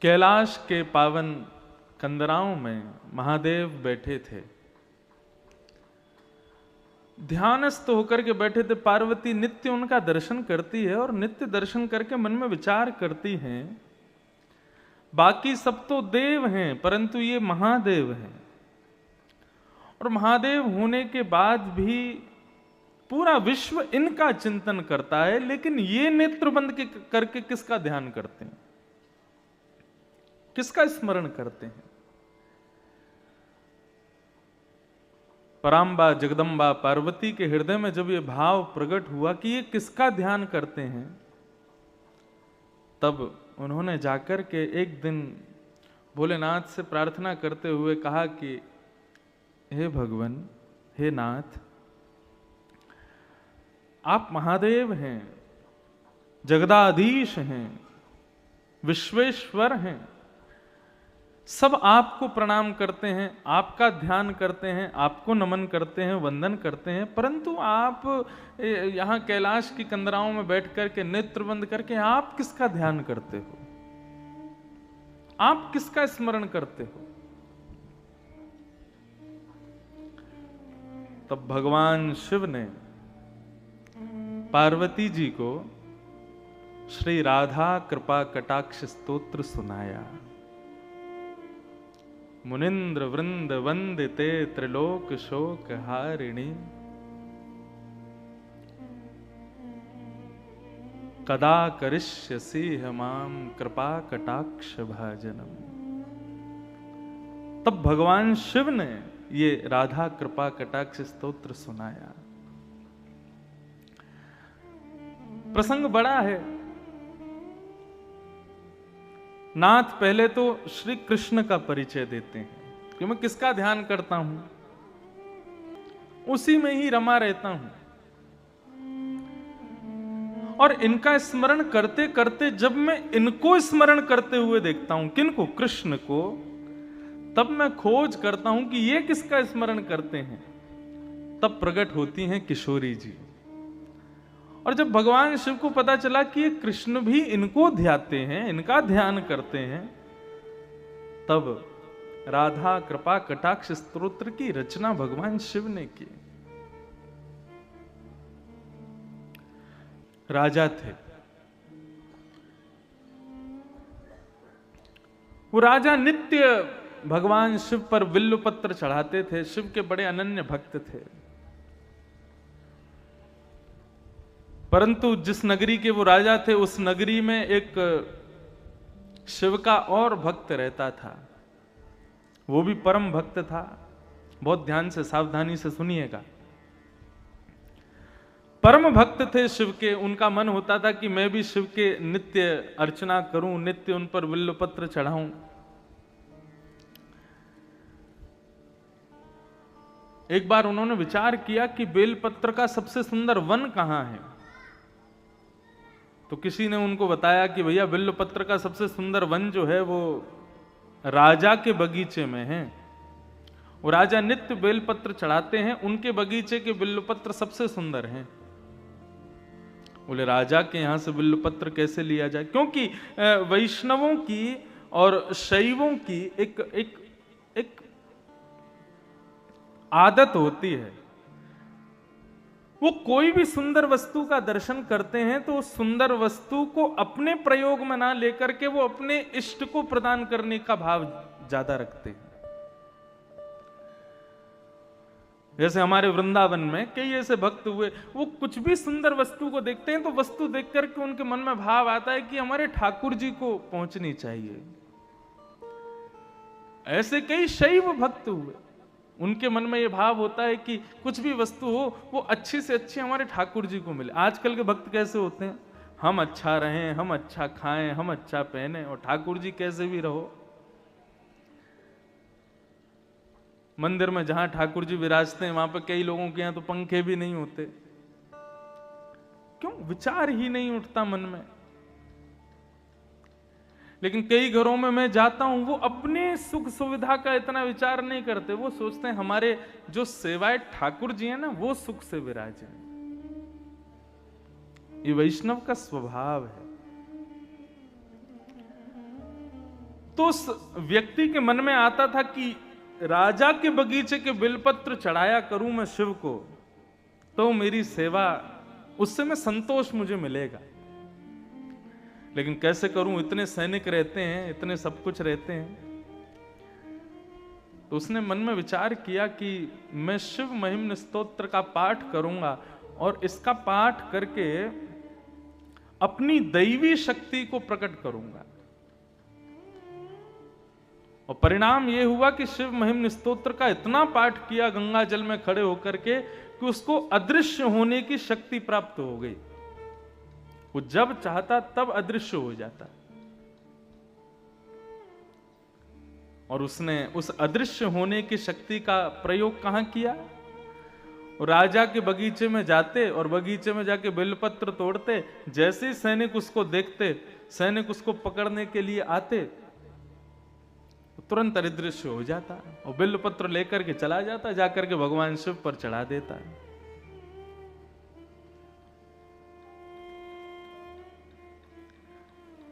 कैलाश के पावन कंदराओं में महादेव बैठे थे, ध्यानस्थ होकर के बैठे थे। पार्वती नित्य उनका दर्शन करती है और नित्य दर्शन करके मन में विचार करती हैं, बाकी सब तो देव हैं परंतु ये महादेव हैं, और महादेव होने के बाद भी पूरा विश्व इनका चिंतन करता है, लेकिन ये नेत्र बंद करके किसका ध्यान करते हैं, किसका स्मरण करते हैं। पराम्बा जगदम्बा पार्वती के हृदय में जब ये भाव प्रकट हुआ कि ये किसका ध्यान करते हैं, तब उन्होंने जाकर के एक दिन भोलेनाथ से प्रार्थना करते हुए कहा कि हे भगवान, हे नाथ, आप महादेव हैं, जगदाधीश हैं, विश्वेश्वर हैं, सब आपको प्रणाम करते हैं, आपका ध्यान करते हैं, आपको नमन करते हैं, वंदन करते हैं, परंतु आप यहाँ कैलाश की कंदराओं में बैठ करके नेत्र बंद करके आप किसका ध्यान करते हो, आप किसका स्मरण करते हो। तब भगवान शिव ने पार्वती जी को श्री राधा कृपा कटाक्ष स्तोत्र सुनाया। मुनिंद्र वृंद वंदिते त्रिलोक शोक हारिणी, कदा करिष्यसि माम कृपा कटाक्ष भाजनम। तब भगवान शिव ने ये राधा कृपा कटाक्ष स्तोत्र सुनाया। प्रसंग बड़ा है। नाथ पहले तो श्री कृष्ण का परिचय देते हैं कि मैं किसका ध्यान करता हूं, उसी में ही रमा रहता हूं, और इनका स्मरण करते करते जब मैं इनको स्मरण करते हुए देखता हूं, किनको, कृष्ण को, तब मैं खोज करता हूं कि ये किसका स्मरण करते हैं। तब प्रकट होती हैं किशोरी जी। और जब भगवान शिव को पता चला कि ये कृष्ण भी इनको ध्याते हैं, इनका ध्यान करते हैं, तब राधा कृपा कटाक्ष स्तोत्र की रचना भगवान शिव ने की। राजा थे, वो राजा नित्य भगवान शिव पर बिल्व पत्र चढ़ाते थे, शिव के बड़े अनन्य भक्त थे। परंतु जिस नगरी के वो राजा थे, उस नगरी में एक शिव का और भक्त रहता था, वो भी परम भक्त था। बहुत ध्यान से सावधानी से सुनिएगा। परम भक्त थे शिव के, उनका मन होता था कि मैं भी शिव के नित्य अर्चना करूं, नित्य उन पर बिल्व पत्र चढ़ाऊं। एक बार उन्होंने विचार किया कि बेलपत्र का सबसे सुंदर वन कहां है। तो किसी ने उनको बताया कि भैया बिल्वपत्र का सबसे सुंदर वन जो है वो राजा के बगीचे में है। वो राजा नित्य बेलपत्र चढ़ाते हैं, उनके बगीचे के बिल्वपत्र सबसे सुंदर हैं। बोले राजा के यहां से बिल्वपत्र कैसे लिया जाए, क्योंकि वैष्णवों की और शैवों की एक आदत होती है, वो कोई भी सुंदर वस्तु का दर्शन करते हैं तो उस सुंदर वस्तु को अपने प्रयोग में ना लेकर के वो अपने इष्ट को प्रदान करने का भाव ज्यादा रखते हैं। जैसे हमारे वृंदावन में कई ऐसे भक्त हुए, वो कुछ भी सुंदर वस्तु को देखते हैं तो वस्तु देख करके उनके मन में भाव आता है कि हमारे ठाकुर जी को पहुंचनी चाहिए। ऐसे कई शैव भक्त हुए, उनके मन में यह भाव होता है कि कुछ भी वस्तु हो वो अच्छी से अच्छी हमारे ठाकुर जी को मिले। आजकल के भक्त कैसे होते हैं, हम अच्छा रहें, हम अच्छा खाएं, हम अच्छा पहने, और ठाकुर जी कैसे भी रहो। मंदिर में जहां ठाकुर जी विराजते हैं वहां पर कई लोगों के यहां तो पंखे भी नहीं होते। क्यों? विचार ही नहीं उठता मन में। लेकिन कई घरों में मैं जाता हूं, वो अपने सुख सुविधा का इतना विचार नहीं करते, वो सोचते हैं हमारे जो सेवाए ठाकुर जी हैं ना वो सुख से विराजे। ये वैष्णव का स्वभाव है। तो उस व्यक्ति के मन में आता था कि राजा के बगीचे के बिलपत्र चढ़ाया करूं मैं शिव को, तो मेरी सेवा, उससे मैं संतोष मुझे मिलेगा। लेकिन कैसे करूं, इतने सैनिक रहते हैं, इतने सब कुछ रहते हैं। तो उसने मन में विचार किया कि मैं शिव महिम्न स्तोत्र का पाठ करूंगा और इसका पाठ करके अपनी दैवी शक्ति को प्रकट करूंगा। और परिणाम यह हुआ कि शिव महिम्न स्तोत्र का इतना पाठ किया गंगा जल में खड़े होकर के कि उसको अदृश्य होने की शक्ति प्राप्त हो गई। वो जब चाहता तब अदृश्य हो जाता। और उसने उस अदृश्य होने की शक्ति का प्रयोग कहां किया? राजा के बगीचे में जाते और बगीचे में जाके बेलपत्र तोड़ते। जैसे ही सैनिक उसको देखते, सैनिक उसको पकड़ने के लिए आते, तुरंत अदृश्य हो जाता और बेलपत्र लेकर के चला जाता, जाकर के भगवान शिव पर चढ़ा देता है।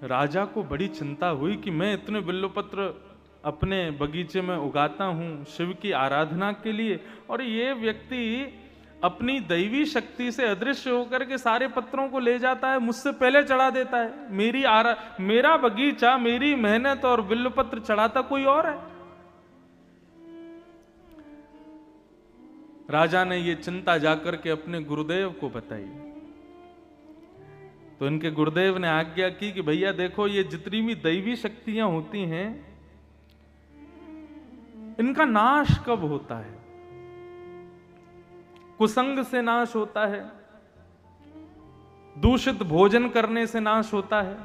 राजा को बड़ी चिंता हुई कि मैं इतने बिल्वपत्र अपने बगीचे में उगाता हूं शिव की आराधना के लिए, और ये व्यक्ति अपनी दैवी शक्ति से अदृश्य होकर के सारे पत्रों को ले जाता है, मुझसे पहले चढ़ा देता है। मेरा बगीचा, मेरी मेहनत और बिल्वपत्र चढ़ाता कोई और है। राजा ने ये चिंता जाकर के अपने गुरुदेव को बताई। तो इनके गुरुदेव ने आज्ञा की कि भैया देखो, ये जितनी भी दैवी शक्तियां होती हैं, इनका नाश कब होता है? कुसंग से नाश होता है, दूषित भोजन करने से नाश होता है,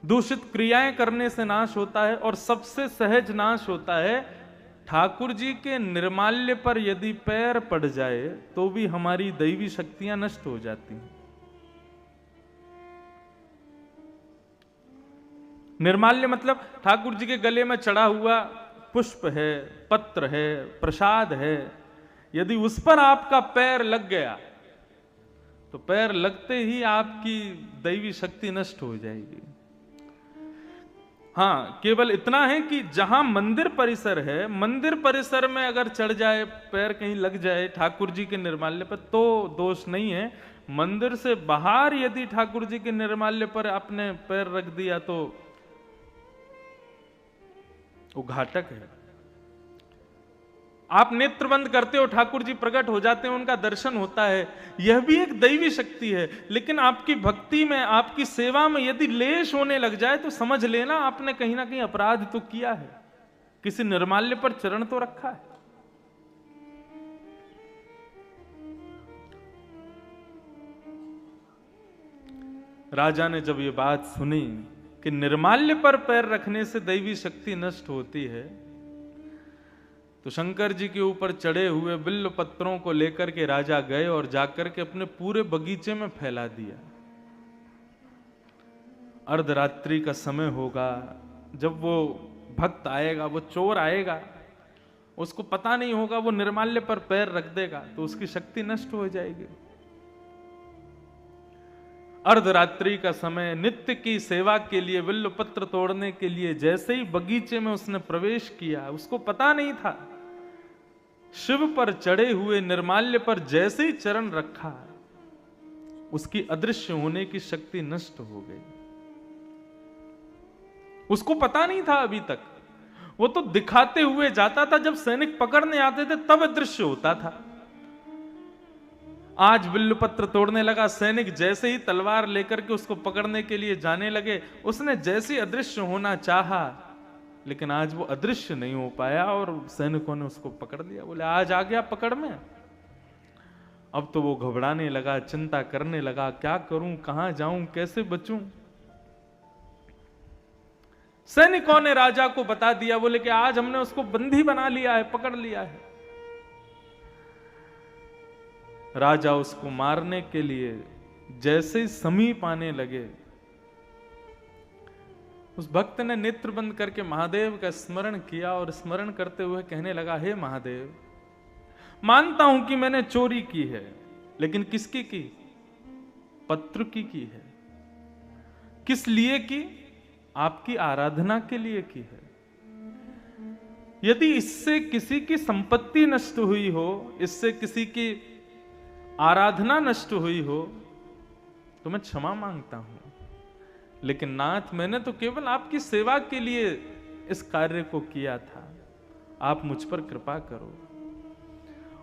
दूषित क्रियाएं करने से नाश होता है, और सबसे सहज नाश होता है ठाकुर जी के निर्माल्य पर यदि पैर पड़ जाए तो भी हमारी दैवी शक्तियां नष्ट हो जाती हैं। निर्माल्य मतलब ठाकुर जी के गले में चढ़ा हुआ पुष्प है, पत्र है, प्रसाद है, यदि उस पर आपका पैर लग गया तो पैर लगते ही आपकी दैवी शक्ति नष्ट हो जाएगी। हाँ, केवल इतना है कि जहां मंदिर परिसर है, मंदिर परिसर में अगर चढ़ जाए, पैर कहीं लग जाए ठाकुर जी के निर्माल्य पर, तो दोष नहीं है। मंदिर से बाहर यदि ठाकुर जी के निर्माल्य पर आपने पैर रख दिया तो वो घातक है। आप नेत्र बंद करते हो, ठाकुर जी प्रकट हो जाते हैं, उनका दर्शन होता है, यह भी एक दैवी शक्ति है। लेकिन आपकी भक्ति में, आपकी सेवा में यदि लेश होने लग जाए तो समझ लेना आपने कहीं ना कहीं अपराध तो किया है, किसी निर्माल्य पर चरण तो रखा है। राजा ने जब ये बात सुनी कि निर्माल्य पर पैर रखने से दैवी शक्ति नष्ट होती है, तो शंकर जी के ऊपर चढ़े हुए बिल्व पत्रों को लेकर के राजा गए और जाकर के अपने पूरे बगीचे में फैला दिया। अर्धरात्रि का समय होगा, जब वो भक्त आएगा, वो चोर आएगा, उसको पता नहीं होगा, वो निर्माल्य पर पैर रख देगा तो उसकी शक्ति नष्ट हो जाएगी। अर्धरात्रि का समय, नित्य की सेवा के लिए, बिल्व पत्र तोड़ने के लिए जैसे ही बगीचे में उसने प्रवेश किया, उसको पता नहीं था, शिव पर चढ़े हुए निर्माल्य पर जैसे ही चरण रखा, उसकी अदृश्य होने की शक्ति नष्ट हो गई। उसको पता नहीं था अभी तक, वो तो दिखाते हुए जाता था, जब सैनिक पकड़ने आते थे तब अदृश्य होता था। आज बिल्वपत्र तोड़ने लगा, सैनिक जैसे ही तलवार लेकर के उसको पकड़ने के लिए जाने लगे, उसने जैसे अदृश्य होना चाहा, लेकिन आज वो अदृश्य नहीं हो पाया और सैनिकों ने उसको पकड़ लिया। बोले आज आ गया पकड़ में। अब तो वो घबराने लगा, चिंता करने लगा, क्या करूं, कहां जाऊं, कैसे बचूं। सैनिकों ने राजा को बता दिया, बोले कि आज हमने उसको बंदी बना लिया है, पकड़ लिया है। राजा उसको मारने के लिए जैसे ही समीप आने लगे, उस भक्त ने नेत्र बंद करके महादेव का स्मरण किया और स्मरण करते हुए कहने लगा, हे महादेव, मानता हूं कि मैंने चोरी की है, लेकिन किसकी की? पत्र की है। किस लिए की? आपकी आराधना के लिए की है। यदि इससे किसी की संपत्ति नष्ट हुई हो, इससे किसी की आराधना नष्ट हुई हो, तो मैं क्षमा मांगता हूं। लेकिन नाथ, मैंने तो केवल आपकी सेवा के लिए इस कार्य को किया था, आप मुझ पर कृपा करो।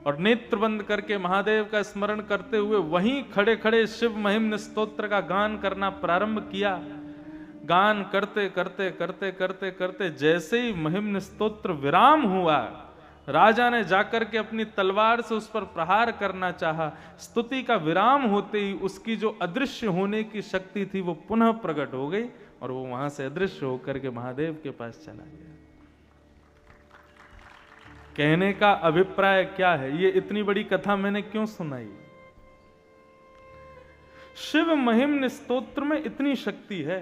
और नेत्र बंद करके महादेव का स्मरण करते हुए वहीं खड़े खड़े शिव महिम्न स्तोत्र का गान करना प्रारंभ किया। गान करते करते करते करते करते जैसे ही महिम्न स्तोत्र विराम हुआ, राजा ने जाकर के अपनी तलवार से उस पर प्रहार करना चाहा। स्तुति का विराम होते ही उसकी जो अदृश्य होने की शक्ति थी वो पुनः प्रकट हो गई और वो वहां से अदृश्य होकर के महादेव के पास चला गया। कहने का अभिप्राय क्या है? ये इतनी बड़ी कथा मैंने क्यों सुनाई? शिव महिम्न स्तोत्र में इतनी शक्ति है।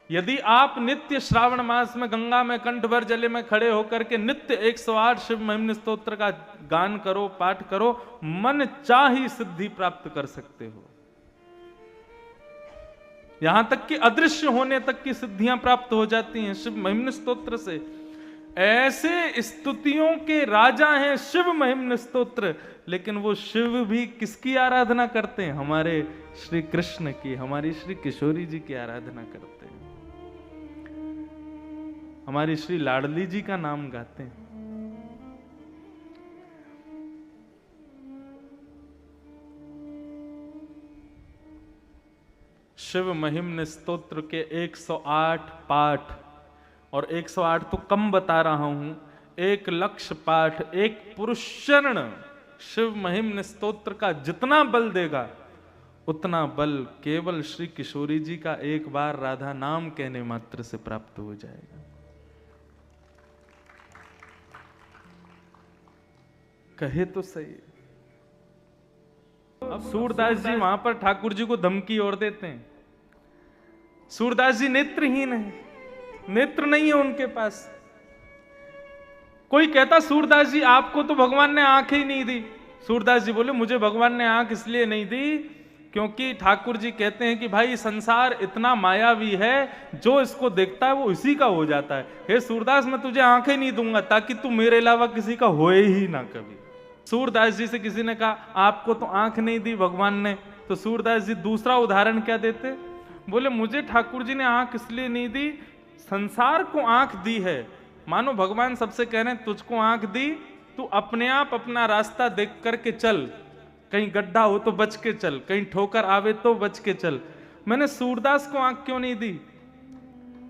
यदि आप नित्य श्रावण मास में गंगा में कंठ भर जले में खड़े होकर के नित्य 108 शिव महिम्न स्तोत्र का गान करो, पाठ करो, मन चाही सिद्धि प्राप्त कर सकते हो। यहां तक कि अदृश्य होने तक की सिद्धियां प्राप्त हो जाती हैं शिव महिम्न स्तोत्र से। ऐसे स्तुतियों के राजा हैं शिव महिम्न स्तोत्र, लेकिन वो शिव भी किसकी आराधना करते हैं? हमारे श्री कृष्ण की, हमारी श्री किशोरी जी की आराधना करते हैं, हमारी श्री लाडली जी का नाम गाते हैं। शिव महिम्न स्तोत्र के 108 पाठ, और 108 तो कम बता रहा हूं, 1,00,000 पाठ, एक पुरुष चरण शिव महिम्न स्तोत्र का जितना बल देगा, उतना बल केवल श्री किशोरी जी का एक बार राधा नाम कहने मात्र से प्राप्त हो जाएगा। कहे तो सही। अब सूरदास जी वहां पर ठाकुर जी को धमकी और देते हैं। सूरदास जी नेत्रहीन है, नेत्र नहीं है उनके पास। कोई कहता सूरदास जी आपको तो भगवान ने आंख ही नहीं दी। सूरदास जी बोले मुझे भगवान ने आंख इसलिए नहीं दी क्योंकि ठाकुर जी कहते हैं कि भाई संसार इतना मायावी है, जो इसको देखता है वो इसी का हो जाता है। हे सूरदास, मैं तुझे आंखें नहीं दूंगा ताकि तू मेरे अलावा किसी का होए ही ना कभी। सूरदास जी से किसी ने कहा आपको तो आंख नहीं दी भगवान ने, तो सूरदास जी दूसरा उदाहरण क्या देते? बोले मुझे ठाकुर जी ने आंख इसलिए नहीं दी, संसार को आंख दी है। मानो भगवान सबसे कह रहे हैं तुझको आंख दी, तू अपने आप अपना रास्ता देख करके चल, कहीं गड्ढा हो तो बच के चल, कहीं ठोकर आवे तो बच के चल। मैंने सूरदास को आंख क्यों नहीं दी?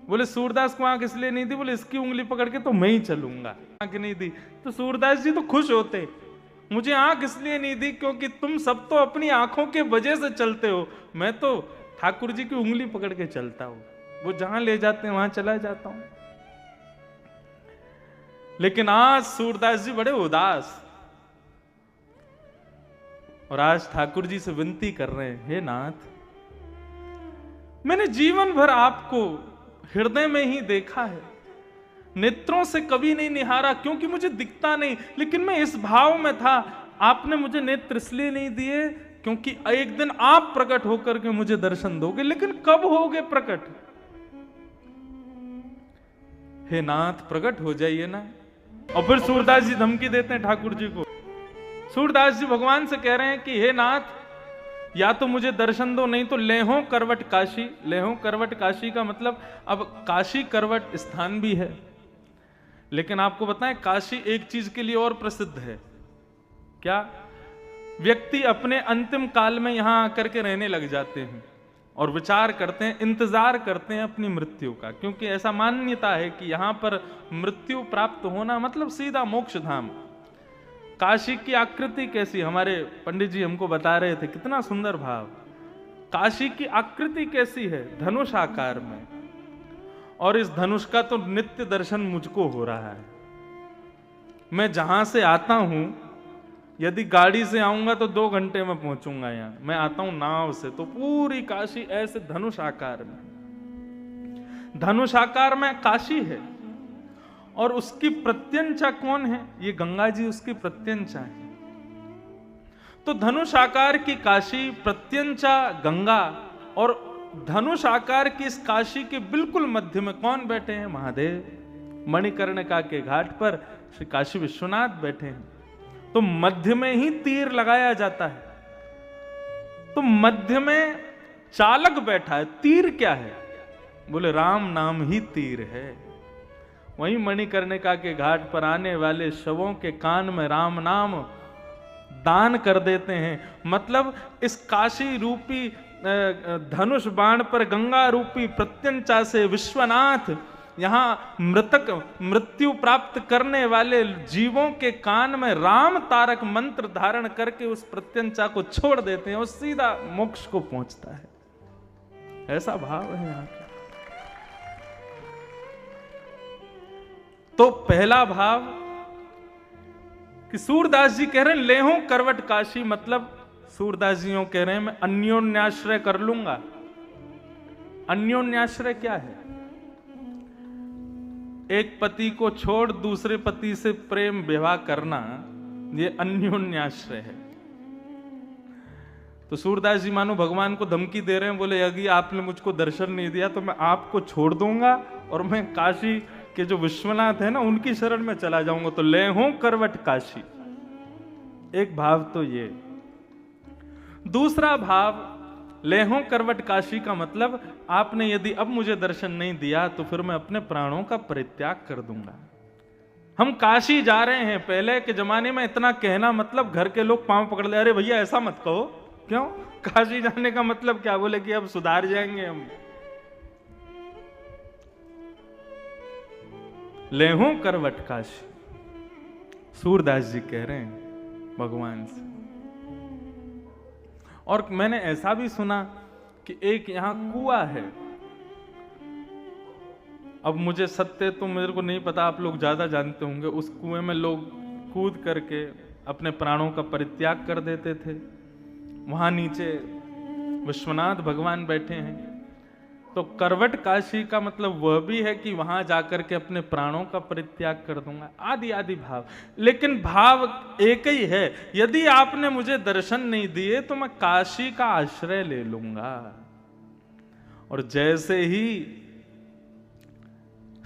बोले सूरदास को आंख इसलिए नहीं दी, बोले इसकी उंगली पकड़ के तो मैं ही चलूंगा। आंख नहीं दी तो सूरदास जी तो खुश होते। मुझे आंख इसलिए नहीं दी क्योंकि तुम सब तो अपनी आंखों के वजह से चलते हो, मैं तो ठाकुर जी की उंगली पकड़ के चलता हूं, वो जहां ले जाते हैं वहां चला जाता हूं। लेकिन आज सूरदास जी बड़े उदास, और आज ठाकुर जी से विनती कर रहे हैं, हे नाथ, मैंने जीवन भर आपको हृदय में ही देखा है, नेत्रों से कभी नहीं निहारा क्योंकि मुझे दिखता नहीं, लेकिन मैं इस भाव में था। आपने मुझे नेत्र इसलिए नहीं दिए क्योंकि एक दिन आप प्रकट होकर के मुझे दर्शन दोगे, लेकिन कब होगे प्रकट? हे नाथ, प्रकट हो जाइए ना। और फिर सूरदास जी धमकी देते हैं ठाकुर जी को। सूरदास जी भगवान से कह रहे हैं कि हे नाथ, या तो मुझे दर्शन दो, नहीं तो लेहो करवट काशी। लेहो करवट काशी का मतलब, अब काशी करवट स्थान भी है, लेकिन आपको बताएं काशी एक चीज के लिए और प्रसिद्ध है। क्या? व्यक्ति अपने अंतिम काल में यहां आकर के रहने लग जाते हैं और विचार करते हैं, इंतजार करते हैं अपनी मृत्यु का, क्योंकि ऐसा मान्यता है कि यहां पर मृत्यु प्राप्त होना मतलब सीधा मोक्ष धाम। काशी की आकृति कैसी, हमारे पंडित जी हमको बता रहे थे, कितना सुंदर भाव। काशी की आकृति कैसी है? धनुष आकार में, और इस धनुष का तो नित्य दर्शन मुझको हो रहा है। मैं जहां से आता हूं, यदि गाड़ी से आऊंगा तो 2 घंटे में पहुंचूंगा यहाँ। मैं आता हूं नाव से, तो पूरी काशी ऐसे धनुष आकार में, धनुष आकार में काशी है। और उसकी प्रत्यंचा कौन है? ये गंगा जी उसकी प्रत्यंचा है। तो धनुष आकार की काशी, प्रत्यंचा गंगा, और धनुष आकार की इस काशी के बिल्कुल मध्य में कौन बैठे हैं? महादेव। मणिकर्णिका के घाट पर श्री काशी विश्वनाथ बैठे हैं। तो मध्य में ही तीर लगाया जाता है। तो मध्य में चालक बैठा है। तीर क्या है? बोले राम नाम ही तीर है। वहीं मणिकर्णिका के घाट पर आने वाले शवों के कान में राम नाम दान कर देते हैं। मतलब इस काशी रूपी धनुष बाण पर गंगा रूपी प्रत्यंचा से विश्वनाथ यहां मृत्यु प्राप्त करने वाले जीवों के कान में राम तारक मंत्र धारण करके उस प्रत्यंचा को छोड़ देते हैं और सीधा मोक्ष को पहुंचता है। ऐसा भाव है यहां का। तो पहला भाव कि सूरदास जी कह रहे हैं लेहो करवट काशी, मतलब सूरदास जी कह रहे हैं मैं अन्योन्याश्रय कर लूंगा। अन्योन्याश्रय क्या है? एक पति को छोड़ दूसरे पति से प्रेम विवाह करना, ये अन्योन्याश्रय है। तो सूरदास जी मानो भगवान को धमकी दे रहे हैं, बोले यदि आपने मुझको दर्शन नहीं दिया तो मैं आपको छोड़ दूंगा और मैं काशी के जो विश्वनाथ है ना उनकी शरण में चला जाऊंगा। तो लेहो करवट काशी, एक भाव तो ये। दूसरा भाव लेहो करवट काशी का मतलब आपने यदि अब मुझे दर्शन नहीं दिया तो फिर मैं अपने प्राणों का परित्याग कर दूंगा। हम काशी जा रहे हैं। पहले के जमाने में इतना कहना मतलब घर के लोग पांव पकड़ ले, अरे भैया ऐसा मत कहो। क्यों? काशी जाने का मतलब क्या? बोले कि अब सुधार जाएंगे हम। लेहो करवट काशी, सूरदास जी कह रहे हैं भगवान से। और मैंने ऐसा भी सुना कि एक यहां कुआं है। अब मुझे सत्य तो मेरे को नहीं पता, आप लोग ज्यादा जानते होंगे। उस कुएं में लोग कूद करके अपने प्राणों का परित्याग कर देते थे। वहां नीचे विश्वनाथ भगवान बैठे हैं। तो करवट काशी का मतलब वह भी है कि वहां जाकर के अपने प्राणों का परित्याग कर दूंगा, आदि आदि भाव। लेकिन भाव एक ही है, यदि आपने मुझे दर्शन नहीं दिए तो मैं काशी का आश्रय ले लूंगा। और जैसे ही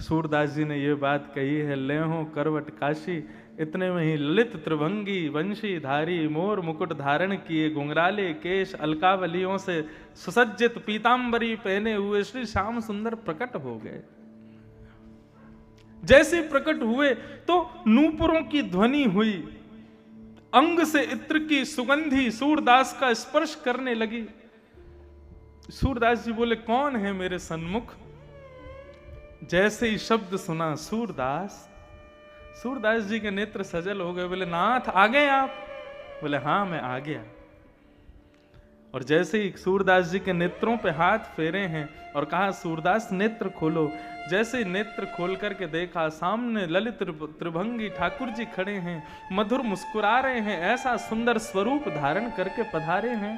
सूरदास जी ने यह बात कही है, लेहो करवट काशी, इतने में ही ललित त्रिभंगी वंशी धारी मोर मुकुट धारण किए घुंघराले केश अलकावलियों से सुसज्जित पीतांबरी पहने हुए श्री श्याम सुंदर प्रकट हो गए। जैसे प्रकट हुए तो नूपुरों की ध्वनि हुई, अंग से इत्र की सुगंधी सूरदास का स्पर्श करने लगी। सूरदास जी बोले कौन है मेरे सन्मुख? जैसे ही शब्द सुना सूरदास, सूरदास जी के नेत्र सजल हो गए। बोले नाथ आ गए आप? बोले हाँ मैं आ गया। और जैसे ही सूरदास जी के नेत्रों पे हाथ फेरे हैं और कहा सूरदास नेत्र खोलो। जैसे ही नेत्र खोल करके देखा, सामने ललित त्रिभंगी ठाकुर जी खड़े हैं, मधुर मुस्कुरा रहे हैं, ऐसा सुंदर स्वरूप धारण करके पधारे हैं।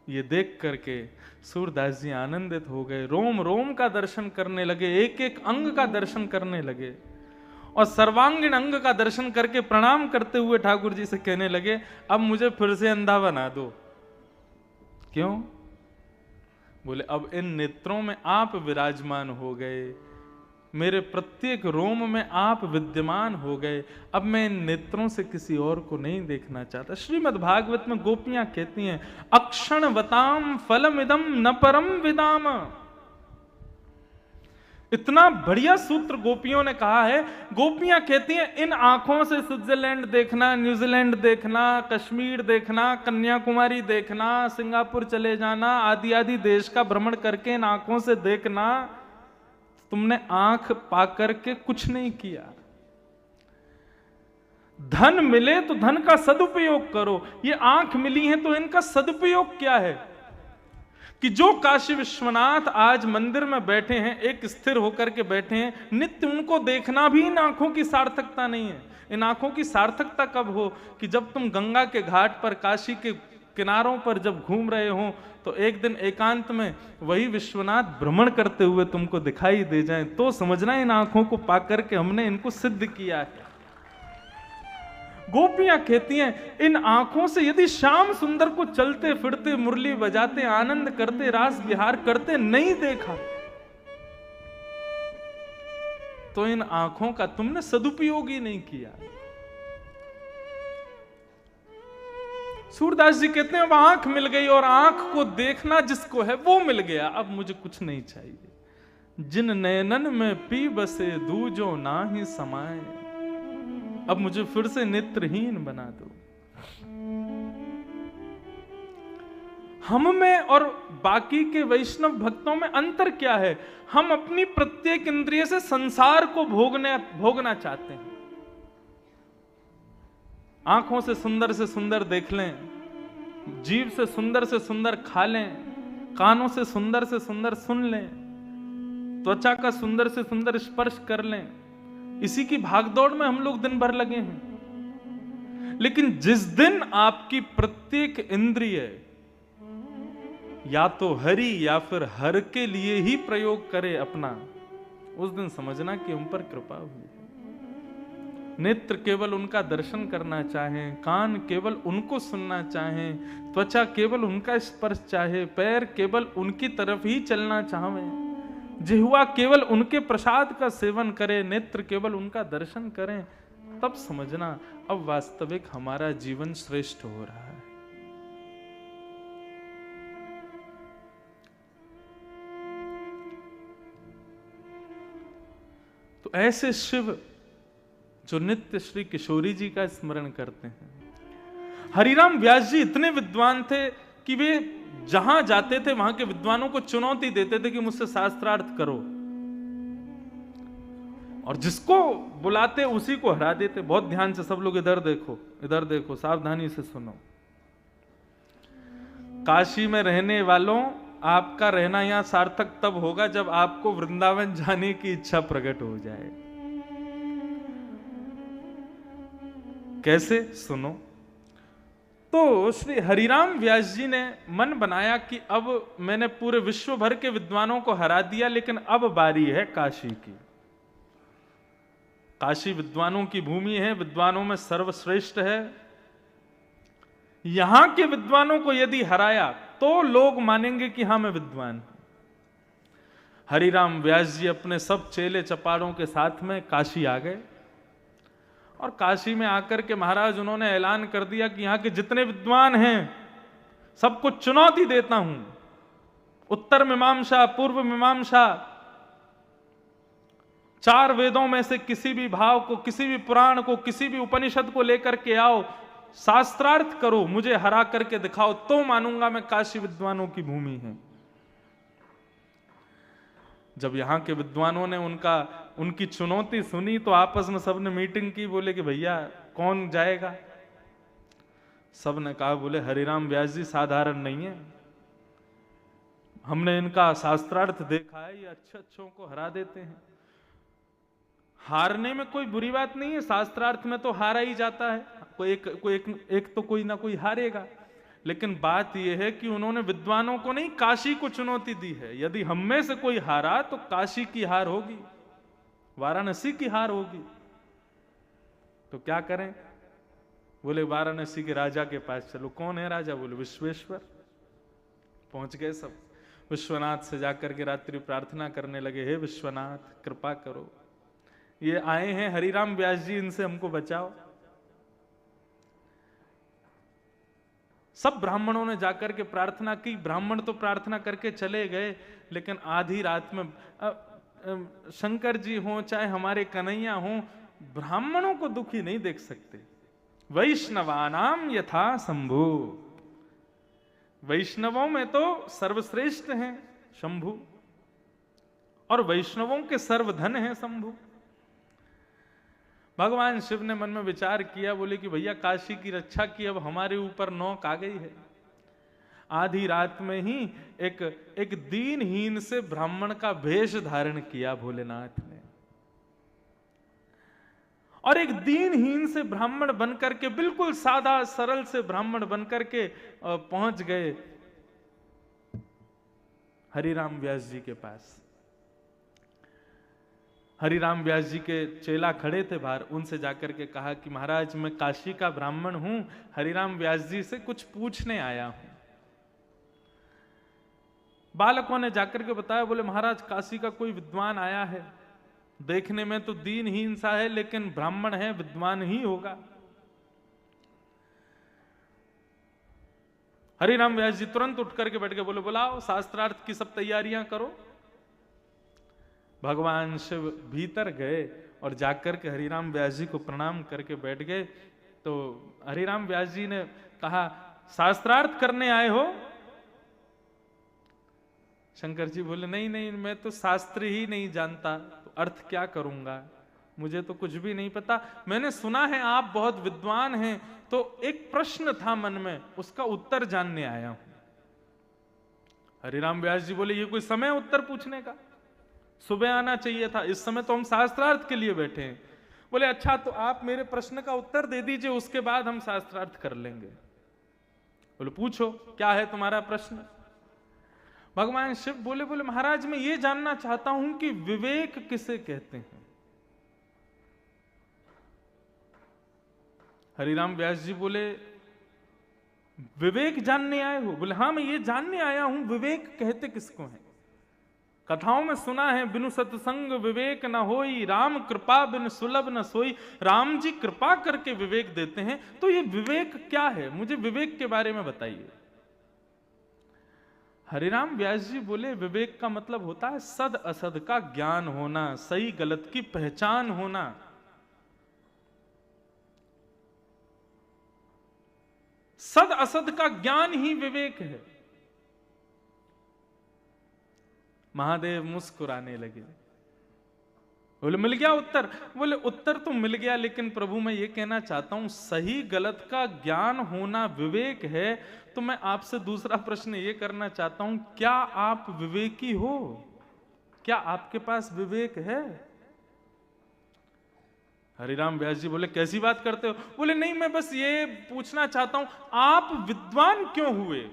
ये देख करके सूरदास जी आनंदित हो गए, रोम रोम का दर्शन करने लगे, एक एक अंग का दर्शन करने लगे और सर्वांगीण अंग का दर्शन करके प्रणाम करते हुए ठाकुर जी से कहने लगे अब मुझे फिर से अंधा बना दो। क्यों? बोले अब इन नेत्रों में आप विराजमान हो गए, मेरे प्रत्येक रोम में आप विद्यमान हो गए, अब मैं इन नेत्रों से किसी और को नहीं देखना चाहता। श्रीमद् भागवत में गोपियां कहती हैं अक्षण वताम फलमिदम न परम विदाम। इतना बढ़िया सूत्र गोपियों ने कहा है। गोपियां कहती हैं इन आंखों से स्विट्जरलैंड देखना, न्यूजीलैंड देखना, कश्मीर देखना, कन्याकुमारी देखना, सिंगापुर चले जाना, आदि आदि देश का भ्रमण करके इन आंखों से देखना, तुमने आंख पाकर के कुछ नहीं किया। धन मिले तो धन का सदुपयोग करो। ये आंख मिली है तो इनका सदुपयोग क्या है कि जो काशी विश्वनाथ आज मंदिर में बैठे हैं, एक स्थिर होकर के बैठे हैं, नित्य उनको देखना भी इन आंखों की सार्थकता नहीं है। इन आंखों की सार्थकता कब हो कि जब तुम गंगा के घाट पर, काशी के किनारों पर जब घूम रहे हो तो एक दिन एकांत में वही विश्वनाथ भ्रमण करते हुए तुमको दिखाई दे जाए, तो समझना इन आंखों को पाकर के हमने इनको सिद्ध किया है। गोपियां कहती हैं, इन आंखों से यदि श्याम सुंदर को चलते फिरते, मुरली बजाते, आनंद करते, रास विहार करते नहीं देखा, तो इन आंखों का तुमने सदुपयोग ही नहीं किया। सूरदास जी कहते हैं, अब आंख मिल गई और आंख को देखना जिसको है वो मिल गया, अब मुझे कुछ नहीं चाहिए। जिन नयनन में पी बसे दूजो ना ही समाए, अब मुझे फिर से नेत्रहीन बना दो। हम में और बाकी के वैष्णव भक्तों में अंतर क्या है? हम अपनी प्रत्येक इंद्रिय से संसार को भोगना चाहते हैं। आंखों से सुंदर देख लें, जीभ से सुंदर खा लें, कानों से सुंदर सुन लें, त्वचा का सुंदर से सुंदर स्पर्श कर लें। इसी की भागदौड़ में हम लोग दिन भर लगे हैं। लेकिन जिस दिन आपकी प्रत्येक इंद्रिय या तो हरि या फिर हर के लिए ही प्रयोग करे अपना, उस दिन समझना कि उन पर कृपा हुई है। नेत्र केवल उनका दर्शन करना चाहें, कान केवल उनको सुनना चाहें, त्वचा केवल उनका स्पर्श चाहे, पैर केवल उनकी तरफ ही चलना चाहें, जिह्वा केवल उनके प्रसाद का सेवन करे, नेत्र केवल उनका दर्शन करें, तब समझना अब वास्तविक हमारा जीवन श्रेष्ठ हो रहा है। तो ऐसे शिव जो नित्य श्री किशोरी जी का स्मरण करते हैं। हरिराम व्यास जी इतने विद्वान थे कि वे जहां जाते थे वहां के विद्वानों को चुनौती देते थे कि मुझसे शास्त्रार्थ करो, और जिसको बुलाते उसी को हरा देते। बहुत ध्यान से सब लोग इधर देखो, सावधानी से सुनो। काशी में रहने वालों, आपका रहना यहां सार्थक तब होगा जब आपको वृंदावन जाने की इच्छा प्रकट हो जाए। कैसे? सुनो। तो श्री हरिराम व्यास जी ने मन बनाया कि अब मैंने पूरे विश्व भर के विद्वानों को हरा दिया, लेकिन अब बारी है काशी की। काशी विद्वानों की भूमि है, विद्वानों में सर्वश्रेष्ठ है। यहां के विद्वानों को यदि हराया तो लोग मानेंगे कि हां मैं विद्वान हूं। हरिराम व्यास जी अपने सब चेले चपाड़ों के साथ में काशी आ गए, और काशी में आकर के महाराज उन्होंने ऐलान कर दिया कि यहां के जितने विद्वान हैं सबको चुनौती देता हूं। उत्तर मीमांसा, पूर्व मीमांसा, 4 वेदों में से किसी भी भाव को, किसी भी पुराण को, किसी भी उपनिषद को लेकर के आओ, शास्त्रार्थ करो, मुझे हरा करके दिखाओ, तो मानूंगा मैं काशी विद्वानों की भूमि है। जब यहां के विद्वानों ने उनकी चुनौती सुनी तो आपस में सबने मीटिंग की, बोले कि भैया कौन जाएगा? सबने कहा, बोले हरिराम व्यास जी साधारण नहीं है, हमने इनका शास्त्रार्थ देखा है, ये अच्छों को हरा देते हैं। हारने में कोई बुरी बात नहीं है, शास्त्रार्थ में तो हारा ही जाता है, एक तो कोई ना कोई हारेगा। लेकिन बात यह है कि उन्होंने विद्वानों को नहीं, काशी को चुनौती दी है। यदि हम में से कोई हारा तो काशी की हार होगी, वाराणसी की हार होगी। तो क्या करें? बोले वाराणसी के राजा के पास चलो। कौन है राजा? बोले विश्वेश्वर। पहुंच गए सब, विश्वनाथ से जाकर के रात्रि प्रार्थना करने लगे, हे विश्वनाथ कृपा करो, ये आए हैं हरिराम व्यास जी, इनसे हमको बचाओ। सब ब्राह्मणों ने जाकर के प्रार्थना की। ब्राह्मण तो प्रार्थना करके चले गए, लेकिन आधी रात में शंकर जी हों चाहे हमारे कन्हैया हों, ब्राह्मणों को दुखी नहीं देख सकते। वैष्णवानाम यथा शंभु, वैष्णवों में तो सर्वश्रेष्ठ हैं शंभु, और वैष्णवों के सर्वधन हैं शंभु। भगवान शिव ने मन में विचार किया, बोले कि भैया काशी की रक्षा की, अब हमारे ऊपर नौक आ गई है। आधी रात में ही एक दीनहीन से ब्राह्मण का वेश धारण किया भोलेनाथ ने, और एक दीनहीन से ब्राह्मण बनकर के, बिल्कुल सादा सरल से ब्राह्मण बनकर के पहुंच गए हरिराम व्यास जी के पास। हरिराम व्यास जी के चेला खड़े थे बाहर, उनसे जाकर के कहा कि महाराज मैं काशी का ब्राह्मण हूं, हरिराम व्यास जी से कुछ पूछने आया हूं। बालकों ने जाकर के बताया, बोले महाराज काशी का कोई विद्वान आया है, देखने में तो दीनहीन सा है लेकिन ब्राह्मण है, विद्वान ही होगा। हरिराम व्यास जी तुरंत उठ करके बैठ के बोले, बुलाओ, शास्त्रार्थ की सब तैयारियां करो। भगवान शिव भीतर गए और जाकर के हरिराम व्यास जी को प्रणाम करके बैठ गए। तो हरिराम व्यास जी ने कहा, शास्त्रार्थ करने आए हो? शंकर जी बोले, नहीं नहीं, मैं तो शास्त्र ही नहीं जानता, तो अर्थ क्या करूंगा, मुझे तो कुछ भी नहीं पता। मैंने सुना है आप बहुत विद्वान हैं, तो एक प्रश्न था मन में, उसका उत्तर जानने आया हूं। हरिराम व्यास जी बोले, ये कोई समय उत्तर पूछने का? सुबह आना चाहिए था, इस समय तो हम शास्त्रार्थ के लिए बैठे हैं। बोले अच्छा, तो आप मेरे प्रश्न का उत्तर दे दीजिए, उसके बाद हम शास्त्रार्थ कर लेंगे। बोले पूछो, क्या है तुम्हारा प्रश्न? भगवान शिव बोले, महाराज मैं ये जानना चाहता हूं कि विवेक किसे कहते हैं। हरिराम व्यास जी बोले, विवेक जानने आए हो? बोले हाँ, मैं ये जानने आया हूं विवेक कहते किसको हैं। कथाओं में सुना है, बिनु सत्संग विवेक न होई, राम कृपा बिन सुलभ न सोई। राम जी कृपा करके विवेक देते हैं, तो ये विवेक क्या है, मुझे विवेक के बारे में बताइए। हरिराम व्यास जी बोले, विवेक का मतलब होता है सद असद का ज्ञान होना, सही गलत की पहचान होना। सद असद का ज्ञान ही विवेक है। महादेव मुस्कुराने लगे, बोले मिल गया उत्तर? बोले उत्तर तो मिल गया, लेकिन प्रभु मैं ये कहना चाहता हूं सही गलत का ज्ञान होना विवेक है, तो मैं आपसे दूसरा प्रश्न ये करना चाहता हूं, क्या आप विवेकी हो? क्या आपके पास विवेक है? हरिराम व्यास जी बोले, कैसी बात करते हो? बोले नहीं, मैं बस ये पूछना चाहता हूं, आप विद्वान क्यों हुए?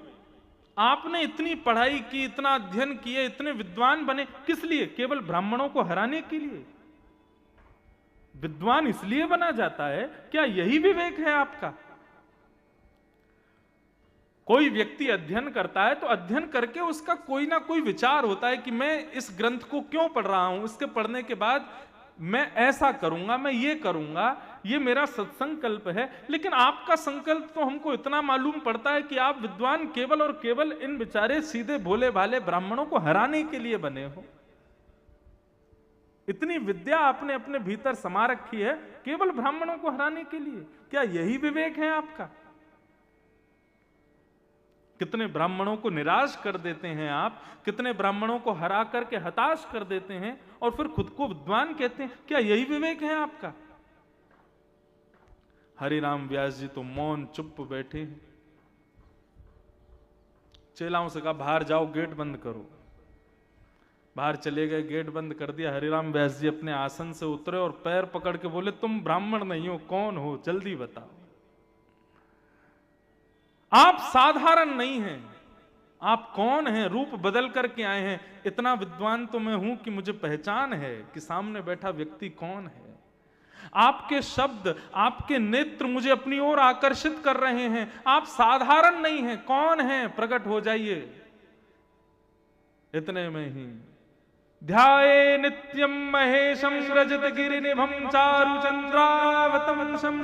आपने इतनी पढ़ाई की, इतना अध्ययन किए, इतने विद्वान बने, किस लिए? केवल ब्राह्मणों को हराने के लिए? विद्वान इसलिए बना जाता है, क्या यही विवेक है आपका? कोई व्यक्ति अध्ययन करता है तो अध्ययन करके उसका कोई ना कोई विचार होता है कि मैं इस ग्रंथ को क्यों पढ़ रहा हूं, इसके पढ़ने के बाद मैं ऐसा करूंगा, मैं ये करूंगा, ये मेरा सत्संकल्प है। लेकिन आपका संकल्प तो हमको इतना मालूम पड़ता है कि आप विद्वान केवल और केवल इन बेचारे सीधे भोले भाले ब्राह्मणों को हराने के लिए बने हो। इतनी विद्या आपने अपने भीतर समा रखी है केवल ब्राह्मणों को हराने के लिए। क्या यही विवेक है आपका? कितने ब्राह्मणों को निराश कर देते हैं आप, कितने ब्राह्मणों को हरा करके हताश कर देते हैं और फिर खुद को विद्वान कहते हैं। क्या यही विवेक है आपका? हरिराम व्यास जी तो मौन चुप बैठे हैं। चेलाओं से कहा बाहर जाओ, गेट बंद करो। बाहर चले गए, गेट बंद कर दिया। हरिराम व्यास जी अपने आसन से उतरे और पैर पकड़ के बोले, तुम ब्राह्मण नहीं हो, कौन हो, जल्दी बताओ। आप साधारण नहीं हैं, आप कौन हैं? रूप बदल करके आए हैं। इतना विद्वान तो मैं हूं कि मुझे पहचान है कि सामने बैठा व्यक्ति कौन है। आपके शब्द, आपके नेत्र मुझे अपनी ओर आकर्षित कर रहे हैं। आप साधारण नहीं हैं, कौन हैं? प्रकट हो जाइए। इतने में ही ध्याये नित्यम महेशम रजत गिरिनिभं चारु चंद्रावतंसम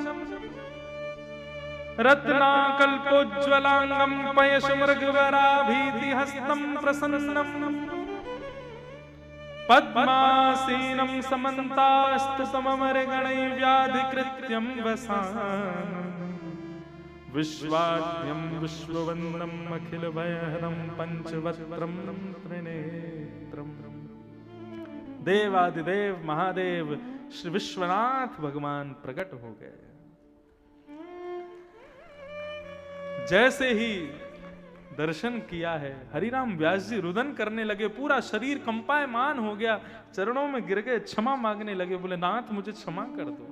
रत्नाकल्पोज्ज्वलांगं पयशमृगवराभीति हस्तं प्रसन्नं पद्मासीनं समन्तास्तुतममरगणैर्व्याधिकृत्यं वसानं विश्वाद्यं विश्ववन्दनं अखिलभयहरं पंचवक्त्रं त्रिनेत्रं। देवादिदेव महादेव श्री विश्वनाथ भगवान प्रकट हो गए। जैसे ही दर्शन किया है, हरिराम व्यास जी रुदन करने लगे, पूरा शरीर कंपायमान हो गया, चरणों में गिर गए, क्षमा मांगने लगे। बोले नाथ मुझे क्षमा कर दो।